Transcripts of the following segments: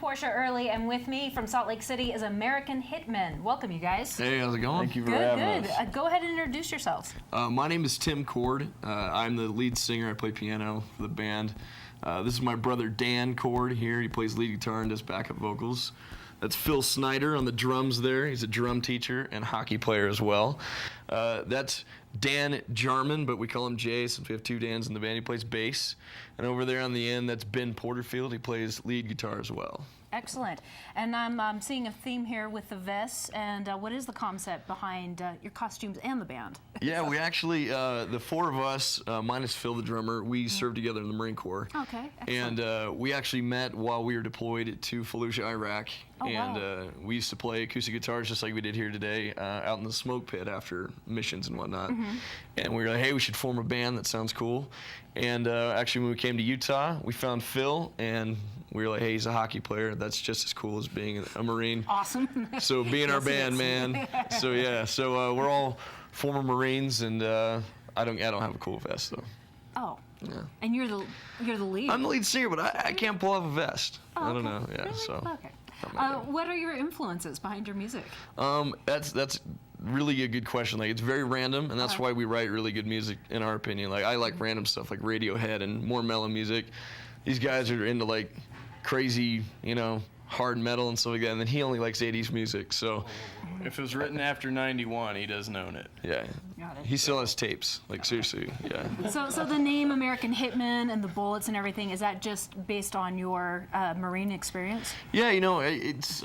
Portia Early, and with me from Salt Lake City is American Hitmen. Welcome, you guys. Hey, how's it going? Thank you for having us. Good. Go ahead and introduce yourselves. My name is Tim Cord. I'm the lead singer. I play piano for the band. This is my brother Dan Cord here. He plays lead guitar and does backup vocals. That's Phil Snyder on the drums there. He's a drum teacher and hockey player as well. That's Dan Jarman, but we call him Jay since we have two Dans in the band. He plays bass. And over there on the end, that's Ben Porterfield. He plays lead guitar as well. Excellent. And I'm seeing a theme here with the vests. And what is the concept behind your costumes and the band? Yeah, we actually, the four of us, minus Phil the drummer, we served together in the Marine Corps. Okay, excellent. And we actually met while we were deployed to Fallujah, Iraq. Oh, and wow. We used to play acoustic guitars just like we did here today out in the smoke pit after missions and whatnot. And we were like, hey, we should form a band that sounds cool. And actually, when we came to Utah, we found Phil, and we were like, hey, he's a hockey player. That's just as cool as being a Marine. Awesome. So being our band, man. So yeah, so we're all former Marines, and I don't have a cool vest though. Oh. Yeah. And you're the lead. I'm the lead singer, but I can't pull off a vest. Oh, I don't okay. know. Yeah. Really? So. Okay. What are your influences behind your music? That's really a good question. Like, it's very random, and that's why we write really good music, in our opinion. Like, I like random stuff like Radiohead and more mellow music. These guys are into like crazy, hard metal and stuff like that, and then he only likes 80s music. So If it was written after 91, he doesn't own it. yeah, Got it. he still has tapes. Like, seriously, yeah. So the name American Hitmen and the bullets and everything, is that just based on your Marine experience? Yeah, it's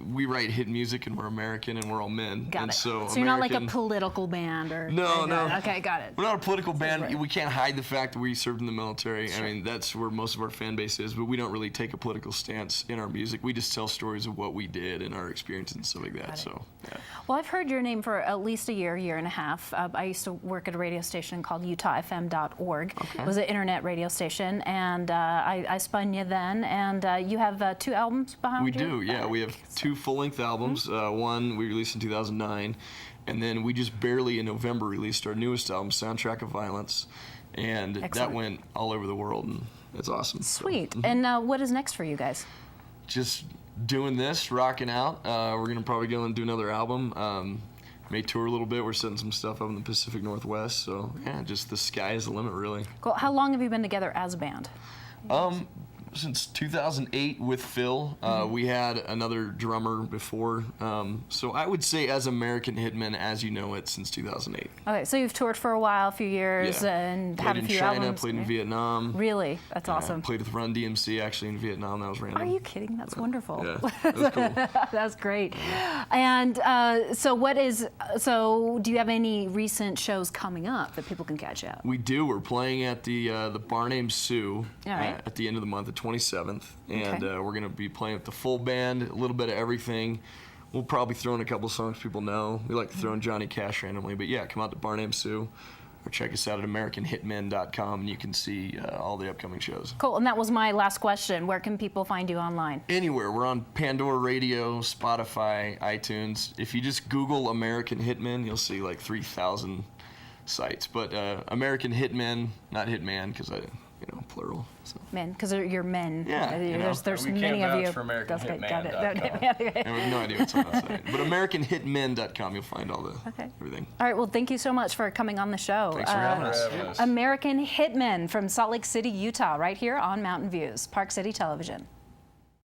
we write hit music, and we're American, and we're all men. Got and it. So you're not like a American- political band or... No, no. Okay, got it. We're not a political band. right. We can't hide the fact that we served in the military. Sure. I mean, that's where most of our fan base is, but we don't really take a political stance in our music. We just tell stories of what we did and our experience and stuff like that. Got it. So, yeah. Well, I've heard your name for at least a year and a half. I used to work at a radio station called UtahFM.org. Okay. It was an internet radio station, and I spun you then. And you have 2 albums behind We you? do, yeah. We have 2 full-length albums. One we released in 2009, and then we just barely in November released our newest album, Soundtrack of Violence, and Excellent. that went all over the world, and it's awesome. So, Sweet. And what is next for you guys? just doing this, rocking out. We're gonna probably go and do another album. May tour a little bit. We're setting some stuff up in the Pacific Northwest. So yeah, just the sky is the limit, really. Cool. How long have you been together as a band? Since 2008 with Phil. We had another drummer before. So I would say as American Hitmen, as you know it, since 2008. Okay, so you've toured for a while, a few years, Yeah. and Played had a in few China, albums. played in Vietnam. Really? That's awesome. Played with Run DMC actually in Vietnam. That was random. Are you kidding? That's wonderful. Yeah, that was cool. That's great. And so do you have any recent shows coming up that people can catch out? We do. We're playing at the bar named Sue All right. at the end of the month, the 27th, and Okay. we're going to be playing with the full band, a little bit of everything. We'll probably throw in a couple songs people know. We like to throw in Johnny Cash randomly, but yeah, come out to bar named Sue, or check us out at AmericanHitmen.com, and you can see all the upcoming shows. Cool. And that was my last question. Where can people find you online? Anywhere. We're on Pandora Radio, Spotify, iTunes. If you just Google American Hitmen, you'll see like 3,000 sites. But American Hitmen, not Hitman, because plural. So. Men, because you're men. Yeah, There's We many can't of you. vouch for Got it. AmericanHitman.com. I have no idea what's on that site. But AmericanHitmen.com, you'll find all the everything. All right. Well, thank you so much for coming on the show. Thanks for having us. American Hitmen from Salt Lake City, Utah, right here on Mountain Views, Park City Television.